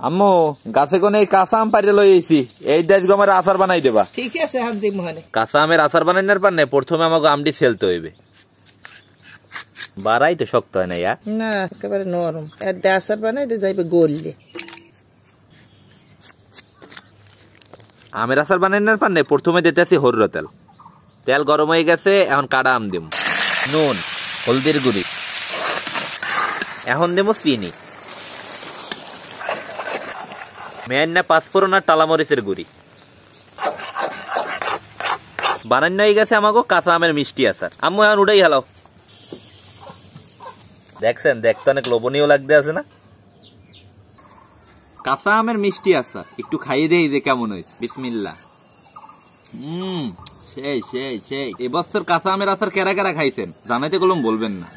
আম্মু গাছে কোন এই কাঁচা আম পাড়ে লই আইছি, এই দেশ গমের আচার বানাই দেবা। ঠিক আছে আম দিই মহানে। কাঁচা আমের আচার বানাইনার পারনে প্রথমে আমাকে আমটি ফেলতে হইবে, বাড়াই তো শক্ত হয় না। না একেবারে নরম, এর আচার বানাই যাইবে গললে। আমের আচার বানাইনার পারনে প্রথমে দিতেছি হরুর তেল। তেল গরম হয়ে গেছে, এখন কাটা আম দিম, নুন, হলদির গুঁড়ি, এখন দেবো চিনি, মেন না পাঁচফোড়ন আর টালামরিচের গুঁড়ি। বানানো হয়ে গেছে আমাকে কাঁচা আমের মিষ্টি আচার। আম্মু এখন উঠাই হেলাও। দেখছেন, দেখতে অনেক লোভনীয় লাগতে আছে না? কাঁচা আমের মিষ্টি আচার একটু খাইয়ে দেই যে কেমন হয়েছে। বিসমিল্লাহ। সেই সেই সেই। এবছর কাঁচা আমের আচার কেরা কেরা খাইছেন জানাইতে গেলাম বলবেন না।